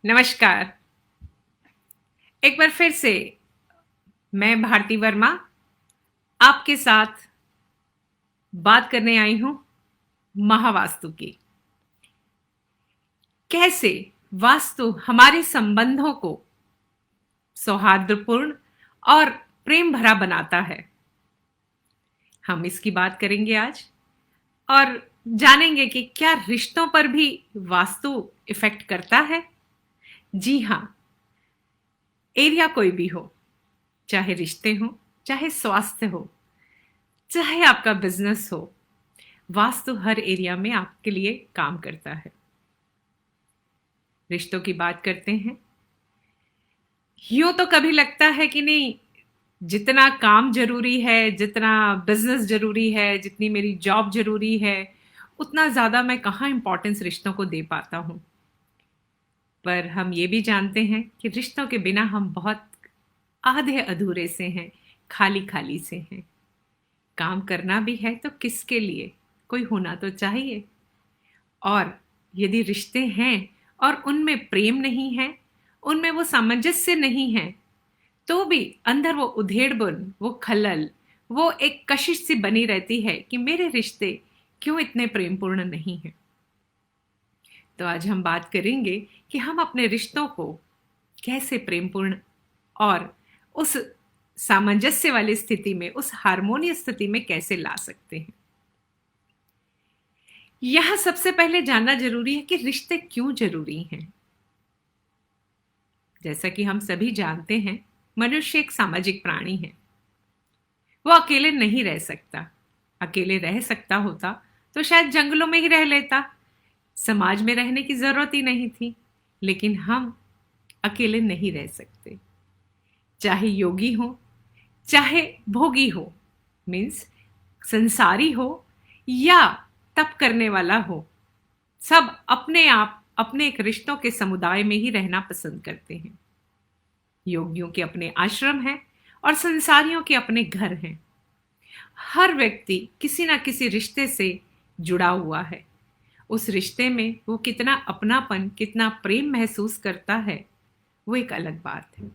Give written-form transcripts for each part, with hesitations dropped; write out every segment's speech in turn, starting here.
नमस्कार। एक बार फिर से मैं भारती वर्मा आपके साथ बात करने आई हूं महावास्तु की। कैसे वास्तु हमारे संबंधों को सौहार्दपूर्ण और प्रेम भरा बनाता है। हम इसकी बात करेंगे आज और जानेंगे कि क्या रिश्तों पर भी वास्तु इफेक्ट करता है। जी हाँ, एरिया कोई भी हो, चाहे रिश्ते हो, चाहे स्वास्थ्य हो, चाहे आपका बिजनेस हो, वास्तु हर एरिया में आपके लिए काम करता है। रिश्तों की बात करते हैं। यूं तो कभी लगता है कि नहीं, जितना काम जरूरी है, जितना बिजनेस जरूरी है, जितनी मेरी जॉब जरूरी है, उतना ज्यादा मैं कहाँ इंपॉर्टेंस रिश्तों को दे पाता हूं। पर हम ये भी जानते हैं कि रिश्तों के बिना हम बहुत आधे अधूरे से हैं, खाली खाली से हैं। काम करना भी है तो किसके लिए? कोई होना तो चाहिए। और यदि रिश्ते हैं और उनमें प्रेम नहीं है, उनमें वो सामंजस्य नहीं है, तो भी अंदर वो उधेड़बुन, वो खलल, वो एक कशिश सी बनी रहती है कि मेरे रिश्ते क्यों इतने प्रेमपूर्ण नहीं हैं। तो आज हम बात करेंगे कि हम अपने रिश्तों को कैसे प्रेमपूर्ण और उस सामंजस्य वाली स्थिति में, उस हार्मोनियस स्थिति में कैसे ला सकते हैं। यह सबसे पहले जानना जरूरी है कि रिश्ते क्यों जरूरी हैं। जैसा कि हम सभी जानते हैं, मनुष्य एक सामाजिक प्राणी है। वो अकेले नहीं रह सकता। अकेले रह सकता होता तो शायद जंगलों में ही रह लेता, समाज में रहने की जरूरत ही नहीं थी। लेकिन हम अकेले नहीं रह सकते। चाहे योगी हो, चाहे भोगी हो, मीन्स संसारी हो या तप करने वाला हो, सब अपने आप अपने एक रिश्तों के समुदाय में ही रहना पसंद करते हैं। योगियों के अपने आश्रम हैं और संसारियों के अपने घर हैं। हर व्यक्ति किसी ना किसी रिश्ते से जुड़ा हुआ है। उस रिश्ते में वो कितना अपनापन, कितना प्रेम महसूस करता है, वो एक अलग बात है।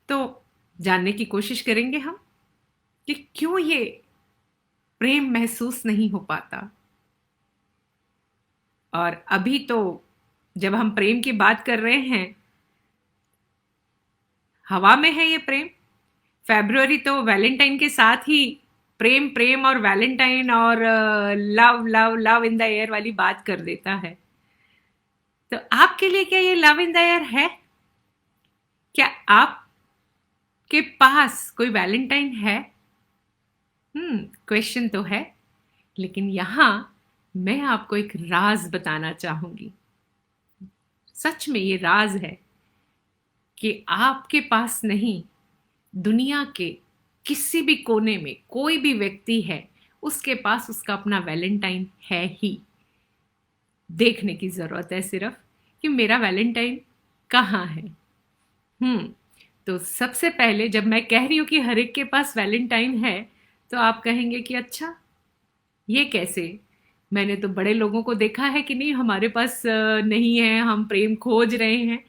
तो जानने की कोशिश करेंगे हम कि क्यों ये प्रेम महसूस नहीं हो पाता। और अभी तो जब हम प्रेम की बात कर रहे हैं, हवा में है ये प्रेम। फेब्रुअरी तो वैलेंटाइन के साथ ही प्रेम प्रेम और वैलेंटाइन और love love love in the air वाली बात कर देता है। तो आपके लिए क्या ये लव इन द एयर है? क्या आपके पास कोई वैलेंटाइन है? क्वेश्चन तो है। लेकिन यहां मैं आपको एक राज बताना चाहूंगी। सच में ये राज है कि आपके पास नहीं, दुनिया के किसी भी कोने में कोई भी व्यक्ति है, उसके पास उसका अपना वैलेंटाइन है ही। देखने की जरूरत है सिर्फ कि मेरा वैलेंटाइन कहाँ है। तो सबसे पहले जब मैं कह रही हूं कि हर एक के पास वैलेंटाइन है, तो आप कहेंगे कि अच्छा, ये कैसे? मैंने तो बड़े लोगों को देखा है कि नहीं, हमारे पास नहीं है, हम प्रेम खोज रहे हैं।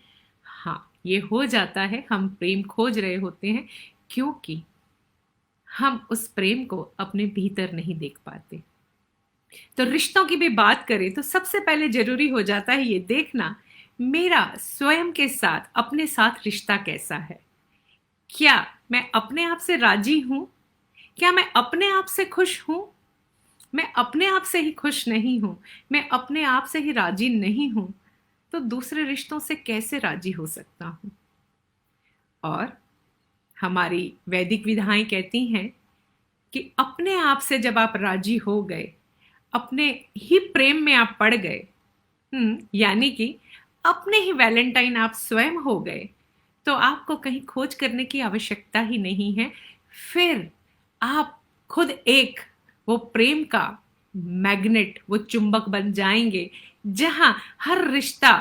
हाँ, ये हो जाता है, हम प्रेम खोज रहे होते हैं क्योंकि हम उस प्रेम को अपने भीतर नहीं देख पाते। तो रिश्तों की भी बात करें तो सबसे पहले जरूरी हो जाता है ये देखना, मेरा स्वयं के साथ, अपने साथ रिश्ता कैसा है। क्या मैं अपने आप से राजी हूं? क्या मैं अपने आप से खुश हूं? मैं अपने आप से ही खुश नहीं हूं, मैं अपने आप से ही राजी नहीं हूं, तो दूसरे रिश्तों से कैसे राजी हो सकता हूं? और हमारी वैदिक विधाएं कहती हैं कि अपने आप से जब आप राजी हो गए, अपने ही प्रेम में आप पड़ गए, यानी कि अपने ही वैलेंटाइन आप स्वयं हो गए, तो आपको कहीं खोज करने की आवश्यकता ही नहीं है। फिर आप खुद एक वो प्रेम का मैग्नेट, वो चुंबक बन जाएंगे, जहां हर रिश्ता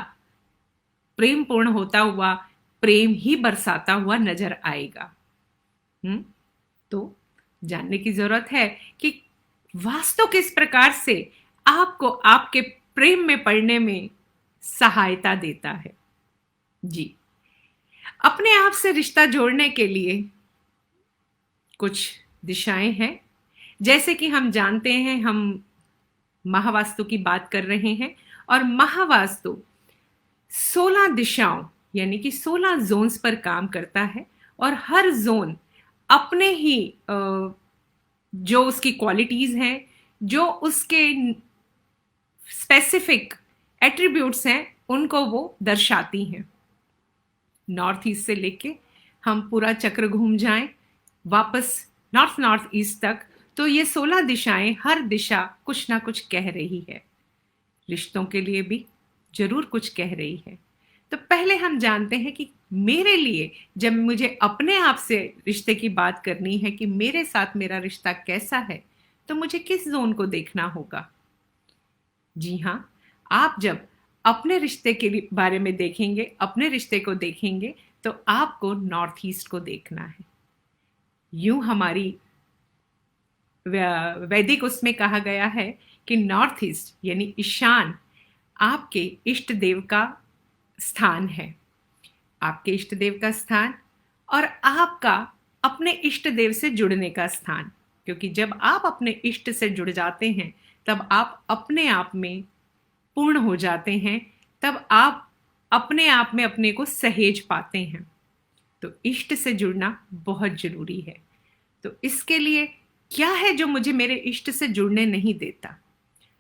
प्रेमपूर्ण होता हुआ, प्रेम ही बरसाता हुआ नजर आएगा। तो जानने की जरूरत है कि वास्तु किस प्रकार से आपको आपके प्रेम में पड़ने में सहायता देता है। जी, अपने आप से रिश्ता जोड़ने के लिए कुछ दिशाएं हैं। जैसे कि हम जानते हैं, हम महावास्तु की बात कर रहे हैं, और महावास्तु 16 दिशाओं यानी कि 16 जोन्स पर काम करता है। और हर जोन अपने ही जो उसकी क्वालिटीज हैं, जो उसके स्पेसिफिक एट्रीब्यूट्स हैं, उनको वो दर्शाती हैं। नॉर्थ ईस्ट से लेके हम पूरा चक्र घूम जाएं वापस नॉर्थ नॉर्थ ईस्ट तक, तो ये 16 दिशाएं, हर दिशा कुछ ना कुछ कह रही है। रिश्तों के लिए भी जरूर कुछ कह रही है। तो पहले हम जानते हैं कि मेरे लिए, जब मुझे अपने आप से रिश्ते की बात करनी है कि मेरे साथ मेरा रिश्ता कैसा है, तो मुझे किस जोन को देखना होगा। जी हाँ, आप जब अपने रिश्ते के बारे में देखेंगे, अपने रिश्ते को देखेंगे, तो आपको नॉर्थ ईस्ट को देखना है। यूं हमारी वैदिक उसमें कहा गया है कि नॉर्थ ईस्ट यानी ईशान आपके इष्ट देव का स्थान है, आपके इष्ट देव का स्थान, और आपका अपने इष्ट देव से जुड़ने का स्थान। क्योंकि जब आप अपने इष्ट से जुड़ जाते हैं, तब आप अपने आप में पूर्ण हो जाते हैं, तब आप अपने आप में अपने को सहेज पाते हैं। तो इष्ट से जुड़ना बहुत जरूरी है। तो इसके लिए क्या है जो मुझे मेरे इष्ट से जुड़ने नहीं देता?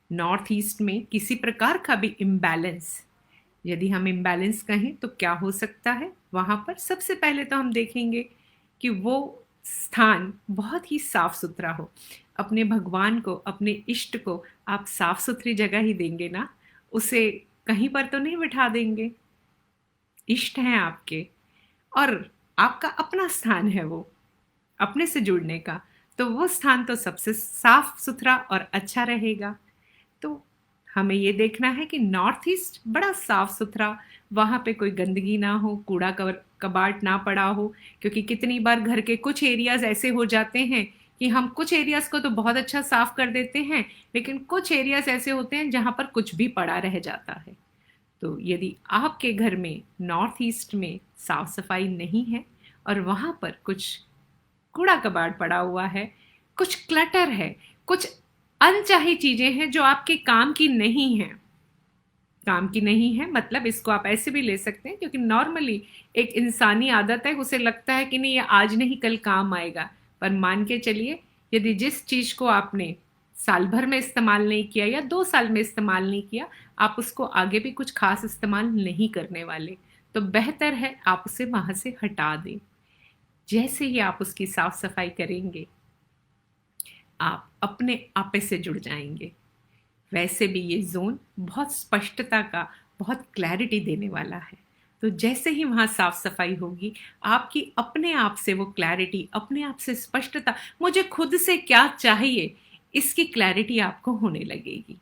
नॉर्थ ईस्ट में किसी प्रकार का भी इम्बैलेंस, यदि हम इम्बैलेंस कहें तो क्या हो सकता है वहां पर? सबसे पहले तो हम देखेंगे कि वो स्थान बहुत ही साफ सुथरा हो। अपने भगवान को, अपने इष्ट को आप साफ सुथरी जगह ही देंगे ना, उसे कहीं पर तो नहीं बिठा देंगे। इष्ट हैं आपके, और आपका अपना स्थान है वो अपने से जुड़ने का, तो वो स्थान तो सबसे साफ सुथरा और अच्छा रहेगा। तो हमें ये देखना है कि नॉर्थ ईस्ट बड़ा साफ सुथरा, वहाँ पे कोई गंदगी ना हो, कूड़ा कबाड़ ना पड़ा हो। क्योंकि कितनी बार घर के कुछ एरियाज ऐसे हो जाते हैं कि हम कुछ एरियाज को तो बहुत अच्छा साफ कर देते हैं, लेकिन कुछ एरियाज ऐसे होते हैं जहाँ पर कुछ भी पड़ा रह जाता है। तो यदि आपके घर में नॉर्थ ईस्ट में साफ सफाई नहीं है और वहाँ पर कुछ कूड़ा कबाड़ पड़ा हुआ है, कुछ क्लटर है, कुछ अनचाही चीजें हैं जो आपके काम की नहीं है, काम की नहीं है मतलब इसको आप ऐसे भी ले सकते हैं, क्योंकि नॉर्मली एक इंसानी आदत है, उसे लगता है कि नहीं ये आज नहीं कल काम आएगा। पर मान के चलिए, यदि जिस चीज को आपने साल भर में इस्तेमाल नहीं किया या 2 साल में इस्तेमाल नहीं किया, आप उसको आगे भी कुछ खास इस्तेमाल नहीं करने वाले, तो बेहतर है आप उसे वहां से हटा दें। जैसे ही आप उसकी साफ सफाई करेंगे, आप अपने आपे से जुड़ जाएंगे। वैसे भी ये जोन बहुत स्पष्टता का, बहुत क्लैरिटी देने वाला है। तो जैसे ही वहाँ साफ सफाई होगी, आपकी अपने आप से वो क्लैरिटी, अपने आप से स्पष्टता, मुझे खुद से क्या चाहिए, इसकी क्लैरिटी आपको होने लगेगी।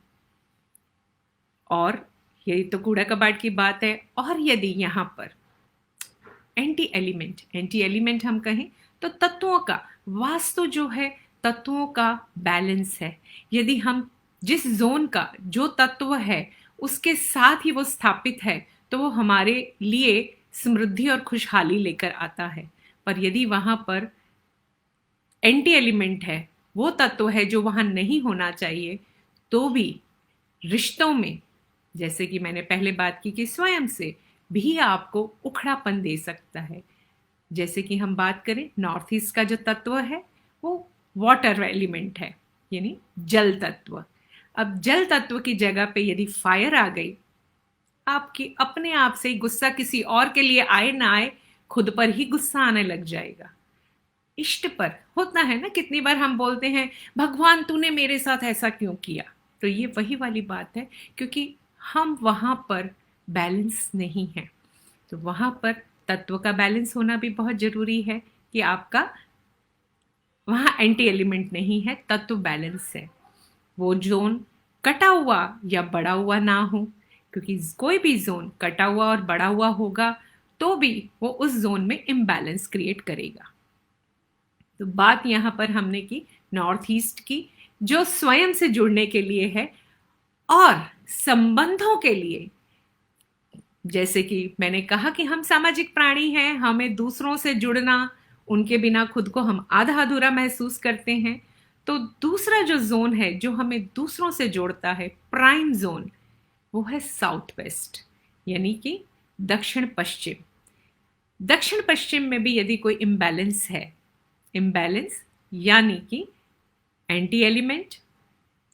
और यही तो कूड़ा कबाड़ की बात है। और यदि यहाँ पर एंटी एलिमेंट हम कहें तो तत्वों का, वास्तु जो है तत्वों का बैलेंस है। यदि हम जिस जोन का जो तत्व है उसके साथ ही वो स्थापित है, तो वो हमारे लिए समृद्धि और खुशहाली लेकर आता है। पर यदि वहां पर एंटी एलिमेंट है, वो तत्व है जो वहां नहीं होना चाहिए, तो भी रिश्तों में, जैसे कि मैंने पहले बात की कि स्वयं से भी आपको उखड़ापन दे सकता है। जैसे कि हम बात करें नॉर्थ ईस्ट का जो तत्व है वो वाटर एलिमेंट है, यानी जल तत्व। अब जल तत्व की जगह पे यदि फायर आ गई, आपकी अपने आप से ही गुस्सा, किसी और के लिए आए ना आए, खुद पर ही गुस्सा आने लग जाएगा। इष्ट पर होता है ना, कितनी बार हम बोलते हैं भगवान तूने मेरे साथ ऐसा क्यों किया? तो ये वही वाली बात है, क्योंकि हम वहां पर बैलेंस नहीं है। तो वहां पर तत्व का बैलेंस होना भी बहुत जरूरी है कि आपका वहां एंटी एलिमेंट नहीं है, तत्व बैलेंस है। वो जोन कटा हुआ या बड़ा हुआ ना हो, क्योंकि कोई भी जोन कटा हुआ और बड़ा हुआ होगा तो भी वो उस जोन में इम्बैलेंस क्रिएट करेगा। तो बात यहां पर हमने की नॉर्थ ईस्ट की, जो स्वयं से जुड़ने के लिए है और संबंधों के लिए। जैसे कि मैंने कहा कि हम सामाजिक प्राणी हैं, हमें दूसरों से जुड़ना, उनके बिना खुद को हम आधा अधूरा महसूस करते हैं। तो दूसरा जो जोन है जो हमें दूसरों से जोड़ता है, प्राइम जोन, वो है साउथ वेस्ट, यानी कि दक्षिण पश्चिम। दक्षिण पश्चिम में भी यदि कोई इम्बैलेंस है, इम्बैलेंस यानी कि एंटी एलिमेंट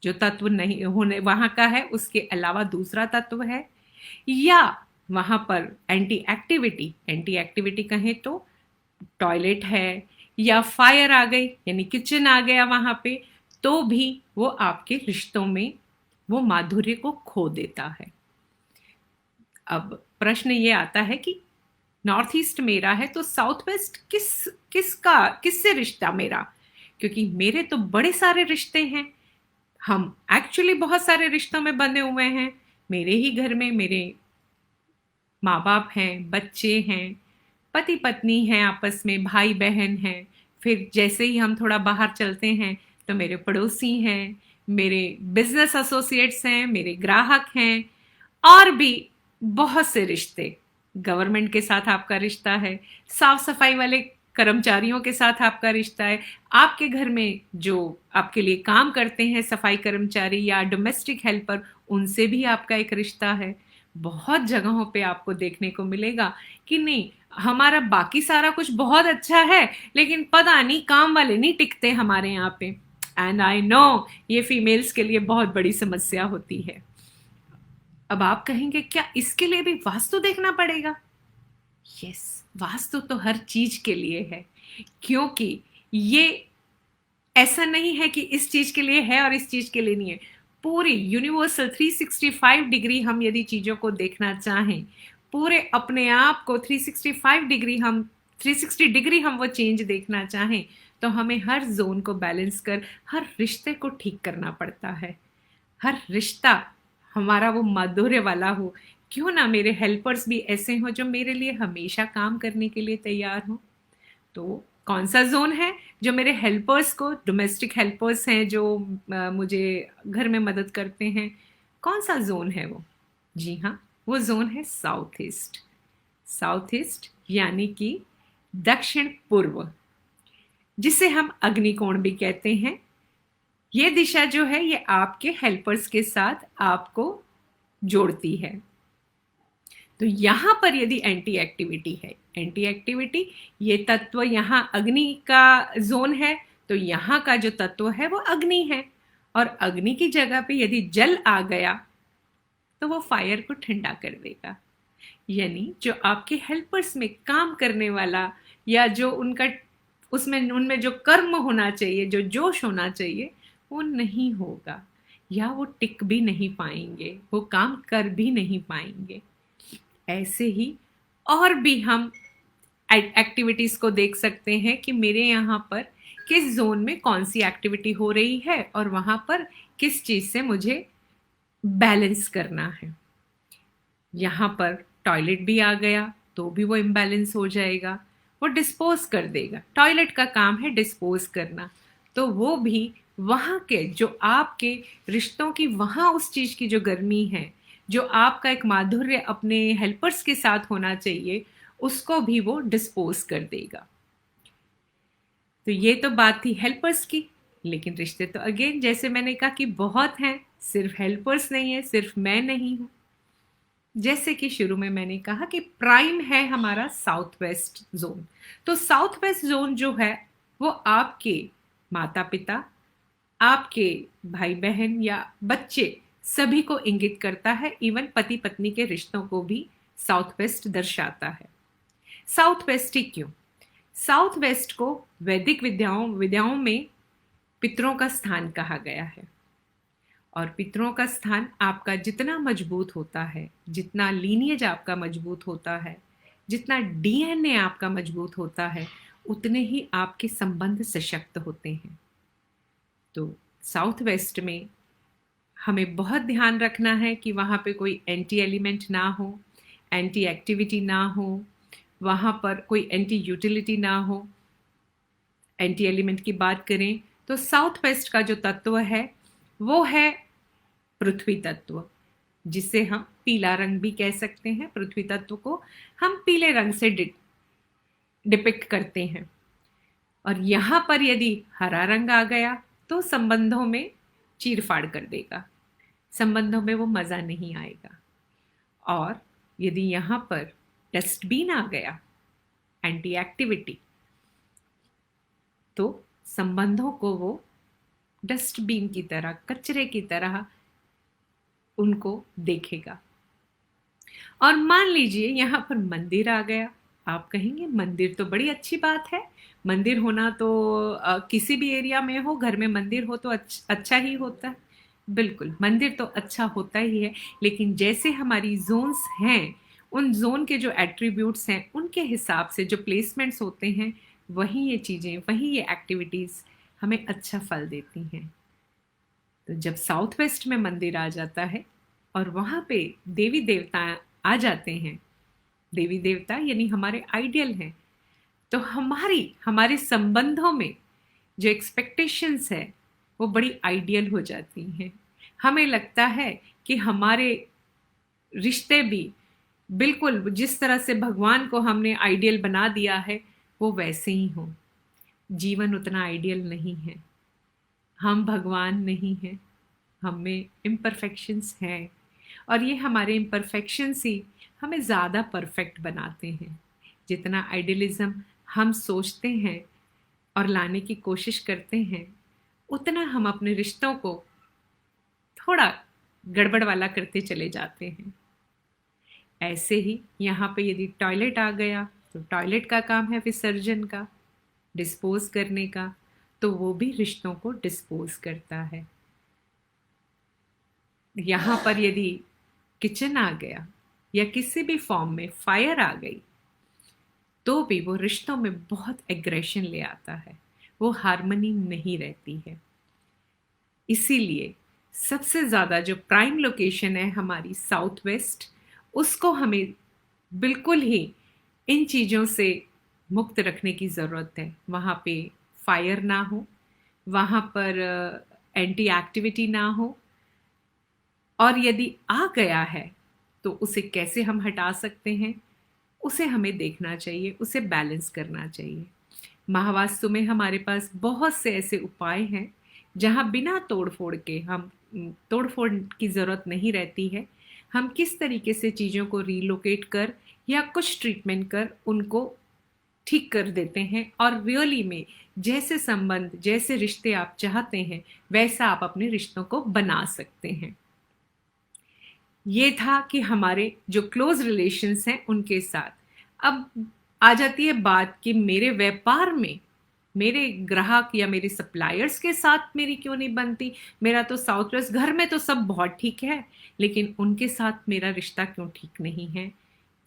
जो तत्व नहीं होने वहां का है, उसके अलावा दूसरा तत्व है, या वहां पर एंटी एक्टिविटी कहें तो टॉयलेट है, या फायर आ गई यानी किचन आ गया वहां पे, तो भी वो आपके रिश्तों में वो माधुर्य को खो देता है। अब प्रश्न ये आता है कि नॉर्थ ईस्ट मेरा है तो साउथ वेस्ट किससे रिश्ता मेरा, क्योंकि मेरे तो बड़े सारे रिश्ते हैं, हम एक्चुअली बहुत सारे रिश्तों में बंधे हुए हैं। मेरे ही घर में मेरे माँ बाप हैं, बच्चे हैं, पति पत्नी हैं, आपस में भाई बहन हैं। फिर जैसे ही हम थोड़ा बाहर चलते हैं तो मेरे पड़ोसी हैं, मेरे बिजनेस एसोसिएट्स हैं, मेरे ग्राहक हैं, और भी बहुत से रिश्ते। गवर्नमेंट के साथ आपका रिश्ता है, साफ सफाई वाले कर्मचारियों के साथ आपका रिश्ता है, आपके घर में जो आपके लिए काम करते हैं सफाई कर्मचारी या डोमेस्टिक हेल्पर, उनसे भी आपका एक रिश्ता है। बहुत जगहों पे आपको देखने को मिलेगा कि नहीं, हमारा बाकी सारा कुछ बहुत अच्छा है, लेकिन पता नहीं काम वाले नहीं टिकते हमारे यहाँ पे। एंड आई नो ये फीमेल्स के लिए बहुत बड़ी समस्या होती है। अब आप कहेंगे क्या इसके लिए भी वास्तु देखना पड़ेगा? यस, वास्तु तो हर चीज के लिए है, क्योंकि ये ऐसा नहीं है कि इस चीज के लिए है और इस चीज के लिए नहीं है। पूरी यूनिवर्सल 365 डिग्री हम यदि चीजों को देखना चाहें, पूरे अपने आप को 360 डिग्री हम वो चेंज देखना चाहें, तो हमें हर जोन को बैलेंस कर हर रिश्ते को ठीक करना पड़ता है। हर रिश्ता हमारा वो माधुर्य वाला हो। क्यों ना मेरे हेल्पर्स भी ऐसे हों जो मेरे लिए हमेशा काम करने के लिए तैयार हों। तो कौन सा जोन है जो मेरे हेल्पर्स को, डोमेस्टिक हेल्पर्स हैं जो मुझे घर में मदद करते हैं, कौन सा जोन है वो? जी हाँ, वो जोन है साउथ ईस्ट। साउथ ईस्ट यानी कि दक्षिण पूर्व, जिसे हम अग्निकोण भी कहते हैं। ये दिशा जो है ये आपके हेल्पर्स के साथ आपको जोड़ती है। तो यहां पर यदि एंटी एक्टिविटी है, एंटी एक्टिविटी ये तत्व यहाँ अग्नि का जोन है, तो यहाँ का जो तत्व है वो अग्नि है, और अग्नि की जगह पे यदि जल आ गया तो वो फायर को ठंडा कर देगा। यानी जो आपके हेल्पर्स में काम करने वाला, या जो उनका उसमें उनमें जो कर्म होना चाहिए, जो जोश होना चाहिए, वो नहीं होगा, या वो टिक भी नहीं पाएंगे, वो काम कर भी नहीं पाएंगे। ऐसे ही और भी हम एक्टिविटीज को देख सकते हैं कि मेरे यहाँ पर किस जोन में कौन सी एक्टिविटी हो रही है और वहां पर किस चीज से मुझे बैलेंस करना है। यहाँ पर टॉयलेट भी आ गया तो भी वो इम्बैलेंस हो जाएगा, वो डिस्पोज कर देगा। टॉयलेट का काम है डिस्पोज करना, तो वो भी वहाँ के जो आपके रिश्तों की, वहाँ उस चीज की जो गर्मी है, जो आपका एक माधुर्य अपने हेल्पर्स के साथ होना चाहिए, उसको भी वो डिस्पोज कर देगा। तो ये तो बात थी हेल्पर्स की, लेकिन रिश्ते तो अगेन जैसे मैंने कहा कि बहुत हैं, सिर्फ हेल्पर्स नहीं है, सिर्फ मैं नहीं हूं। जैसे कि शुरू में मैंने कहा कि प्राइम है हमारा साउथ वेस्ट जोन। तो साउथ वेस्ट जोन जो है वो आपके माता पिता, आपके भाई बहन या बच्चे सभी को इंगित करता है। इवन पति पत्नी के रिश्तों को भी साउथ वेस्ट दर्शाता है। साउथ वेस्ट ही क्यों? साउथ वेस्ट को वैदिक विद्याओं में पितरों का स्थान कहा गया है। और पितरों का स्थान आपका जितना मजबूत होता है, जितना लीनिएज आपका मजबूत होता है, जितना डीएनए आपका मजबूत होता है, उतने ही आपके संबंध सशक्त होते हैं। तो साउथ वेस्ट में हमें बहुत ध्यान रखना है कि वहाँ पे कोई एंटी एलिमेंट ना हो, एंटी एक्टिविटी ना हो, वहाँ पर कोई एंटी यूटिलिटी ना हो। एंटी एलिमेंट की बात करें तो साउथ वेस्ट का जो तत्व है वो है पृथ्वी तत्व। जिसे हम पीला रंग भी कह सकते हैं। पृथ्वी तत्व को हम पीले रंग से डिपिक्ट करते हैं। और यहाँ पर यदि हरा रंग आ गया तो संबंधों में चीर-फाड़ कर देगा, संबंधों में वो मज़ा नहीं आएगा। और यदि यहाँ पर डस्टबिन आ गया, एंटी एक्टिविटी, तो संबंधों को वो डस्टबिन की तरह, कचरे की तरह उनको देखेगा। और मान लीजिए यहाँ पर मंदिर आ गया। आप कहेंगे मंदिर तो बड़ी अच्छी बात है, मंदिर होना तो किसी भी एरिया में हो, घर में मंदिर हो तो अच्छा ही होता है। बिल्कुल, मंदिर तो अच्छा होता ही है, लेकिन जैसे हमारी जोन्स हैं, उन जोन के जो एट्रीब्यूट्स हैं, उनके हिसाब से जो प्लेसमेंट्स होते हैं, वहीं ये चीज़ें, वहीं ये एक्टिविटीज़ हमें अच्छा फल देती हैं। तो जब साउथ वेस्ट में मंदिर आ जाता है और वहाँ पे देवी देवता आ जाते हैं, देवी देवता यानी हमारे आइडियल हैं, तो हमारे संबंधों में जो एक्सपेक्टेशंस है वो बड़ी आइडियल हो जाती हैं। हमें लगता है कि हमारे रिश्ते भी बिल्कुल जिस तरह से भगवान को हमने आइडियल बना दिया है वो वैसे ही हों। जीवन उतना आइडियल नहीं है, हम भगवान नहीं हैं, हम में इम्परफेक्शंस हैं, और ये हमारे इम्परफेक्शंस ही हमें ज़्यादा परफेक्ट बनाते हैं। जितना आइडियलिज्म हम सोचते हैं और लाने की कोशिश करते हैं, उतना हम अपने रिश्तों को थोड़ा गड़बड़ वाला करते चले जाते हैं। ऐसे ही यहाँ पे यदि टॉयलेट आ गया तो टॉयलेट का काम है विसर्जन का, डिस्पोज करने का, तो वो भी रिश्तों को डिस्पोज करता है। यहाँ पर यदि किचन आ गया या किसी भी फॉर्म में फायर आ गई तो भी वो रिश्तों में बहुत एग्रेशन ले आता है, वो हार्मनी नहीं रहती है। इसीलिए सबसे ज़्यादा जो प्राइम लोकेशन है हमारी साउथ वेस्ट, उसको हमें बिल्कुल ही इन चीज़ों से मुक्त रखने की ज़रूरत है। वहाँ पे फायर ना हो, वहाँ पर एंटी एक्टिविटी ना हो, और यदि आ गया है तो उसे कैसे हम हटा सकते हैं, उसे हमें देखना चाहिए, उसे बैलेंस करना चाहिए। महावास्तु में हमारे पास बहुत से ऐसे उपाय हैं जहाँ बिना तोड़-फोड़ के हम तोड़-फोड़ की ज़रूरत नहीं रहती है। हम किस तरीके से चीज़ों को रीलोकेट कर या कुछ ट्रीटमेंट कर उनको ठीक कर देते हैं, और रियली में जैसे संबंध, जैसे रिश्ते आप चाहते हैं, वैसा आप अपने रिश्तों को बना सकते हैं। ये था कि हमारे जो क्लोज रिलेशंस हैं उनके साथ। अब आ जाती है बात कि मेरे व्यापार में मेरे ग्राहक या मेरे सप्लायर्स के साथ मेरी क्यों नहीं बनती। मेरा तो साउथ वेस्ट घर में तो सब बहुत ठीक है, लेकिन उनके साथ मेरा रिश्ता क्यों ठीक नहीं है,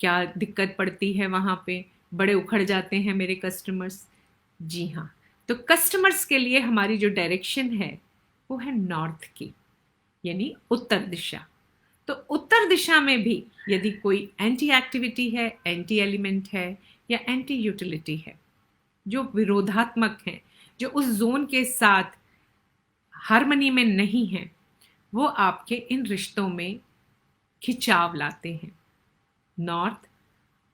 क्या दिक्कत पड़ती है वहाँ पे, बड़े उखड़ जाते हैं मेरे कस्टमर्स। जी हाँ, तो कस्टमर्स के लिए हमारी जो डायरेक्शन है वो है नॉर्थ की, यानी उत्तर दिशा। तो उत्तर दिशा में भी यदि कोई एंटी एक्टिविटी है, एंटी एलिमेंट है या एंटी यूटिलिटी है, जो विरोधात्मक हैं, जो उस जोन के साथ हार्मनी में नहीं है, वो आपके इन रिश्तों में खिंचाव लाते हैं। नॉर्थ,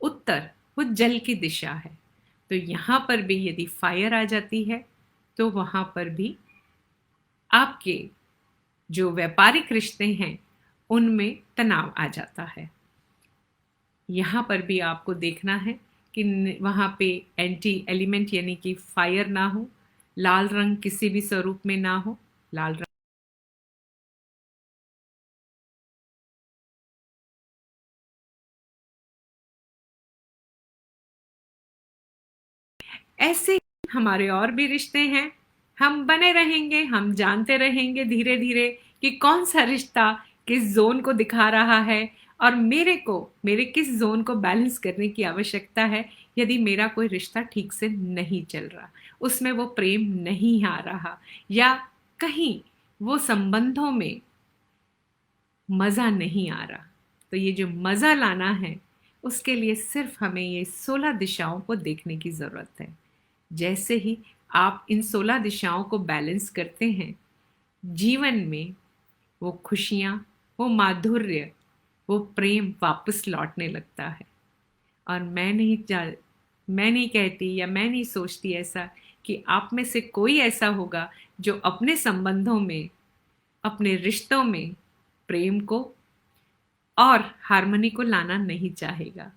उत्तर वो जल की दिशा है, तो यहाँ पर भी यदि फायर आ जाती है तो वहाँ पर भी आपके जो व्यापारिक रिश्ते हैं उनमें तनाव आ जाता है। यहाँ पर भी आपको देखना है कि वहाँ पे एंटी एलिमेंट यानी कि फायर ना हो, लाल रंग किसी भी स्वरूप में ना हो। लाल रंग ऐसे हमारे और भी रिश्ते हैं, हम बने रहेंगे, हम जानते रहेंगे धीरे धीरे कि कौन सा रिश्ता किस जोन को दिखा रहा है और मेरे किस जोन को बैलेंस करने की आवश्यकता है। यदि मेरा कोई रिश्ता ठीक से नहीं चल रहा, उसमें वो प्रेम नहीं आ रहा, या कहीं वो संबंधों में मज़ा नहीं आ रहा, तो ये जो मज़ा लाना है उसके लिए सिर्फ हमें ये 16 दिशाओं को देखने की ज़रूरत है। जैसे ही आप इन 16 दिशाओं को बैलेंस करते हैं, जीवन में वो खुशियाँ, वो माधुर्य, वो प्रेम वापस लौटने लगता है। और मैं नहीं कहती या मैं नहीं सोचती ऐसा कि आप में से कोई ऐसा होगा जो अपने संबंधों में, अपने रिश्तों में प्रेम को और हार्मनी को लाना नहीं चाहेगा।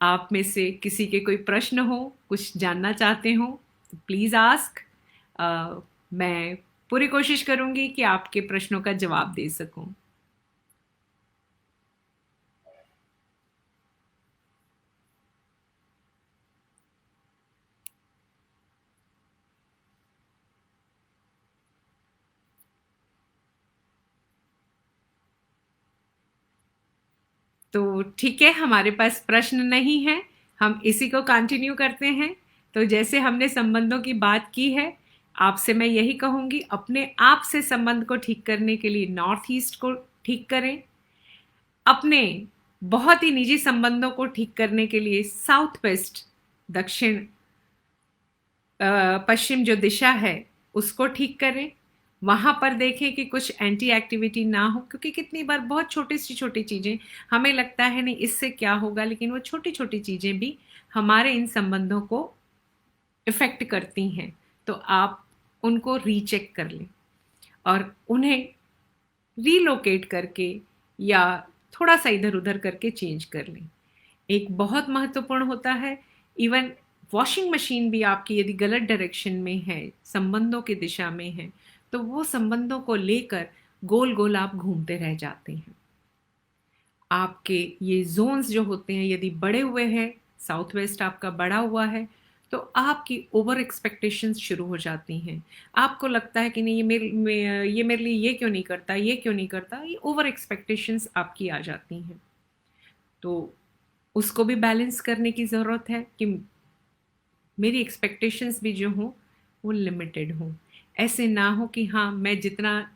आप में से किसी के कोई प्रश्न हो, कुछ जानना चाहते हो तो प्लीज़ आस्क। मैं पूरी कोशिश करूंगी कि आपके प्रश्नों का जवाब दे सकूं। तो ठीक है, हमारे पास प्रश्न नहीं है, हम इसी को कंटिन्यू करते हैं। तो जैसे हमने संबंधों की बात की है, आपसे मैं यही कहूंगी, अपने आप से संबंध को ठीक करने के लिए नॉर्थ ईस्ट को ठीक करें, अपने बहुत ही निजी संबंधों को ठीक करने के लिए साउथ वेस्ट, दक्षिण पश्चिम जो दिशा है उसको ठीक करें। वहाँ पर देखें कि कुछ एंटी एक्टिविटी ना हो, क्योंकि कितनी बार बहुत छोटी चीज़ें हमें लगता है नहीं इससे क्या होगा, लेकिन वो छोटी छोटी चीज़ें भी हमारे इन संबंधों को इफ़ेक्ट करती हैं। तो आप उनको रीचेक कर लें और उन्हें रीलोकेट करके या थोड़ा सा इधर उधर करके चेंज कर लें। एक बहुत महत्वपूर्ण होता है, इवन वॉशिंग मशीन भी आपकी यदि गलत डायरेक्शन में है, संबंधों की दिशा में है, तो वो संबंधों को लेकर गोल गोल आप घूमते रह जाते हैं। आपके ये जोन्स जो होते हैं यदि बड़े हुए हैं, साउथ वेस्ट आपका बड़ा हुआ है, तो आपकी ओवर एक्सपेक्टेशंस शुरू हो जाती हैं। आपको लगता है कि नहीं ये मेरे लिए ये क्यों नहीं करता, ये क्यों नहीं करता, ये ओवर एक्सपेक्टेशंस आपकी आ जाती हैं। तो उसको भी बैलेंस करने की ज़रूरत है कि मेरी एक्सपेक्टेशंस भी जो हों वो लिमिटेड हों। ऐसे ना हो कि हाँ, मैं जितना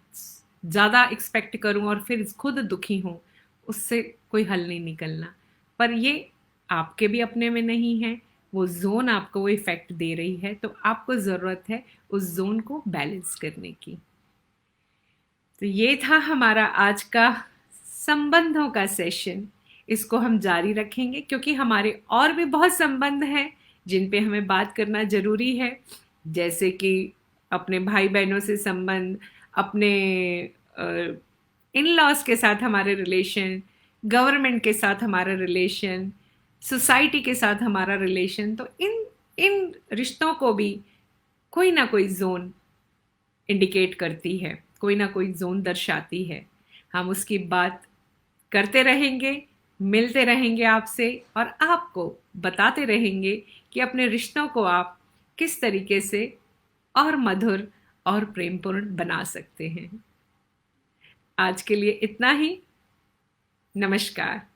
ज़्यादा एक्सपेक्ट करूँ और फिर खुद दुखी हूँ, उससे कोई हल नहीं निकलना। पर ये आपके भी अपने में नहीं है, वो ज़ोन आपको वो इफ़ेक्ट दे रही है, तो आपको ज़रूरत है उस ज़ोन को बैलेंस करने की। तो ये था हमारा आज का संबंधों का सेशन। इसको हम जारी रखेंगे क्योंकि हमारे और भी बहुत संबंध हैं जिन पे हमें बात करना ज़रूरी है, जैसे कि अपने भाई बहनों से संबंध, अपने इन लॉज के साथ हमारे रिलेशन, गवर्नमेंट के साथ हमारा रिलेशन, सोसाइटी के साथ हमारा रिलेशन। तो इन इन रिश्तों को भी कोई ना कोई जोन इंडिकेट करती है, कोई ना कोई जोन दर्शाती है। हम उसकी बात करते रहेंगे, मिलते रहेंगे आपसे और आपको बताते रहेंगे कि अपने रिश्तों को आप किस तरीके से और मधुर और प्रेमपूर्ण बना सकते हैं। आज के लिए इतना ही। नमस्कार।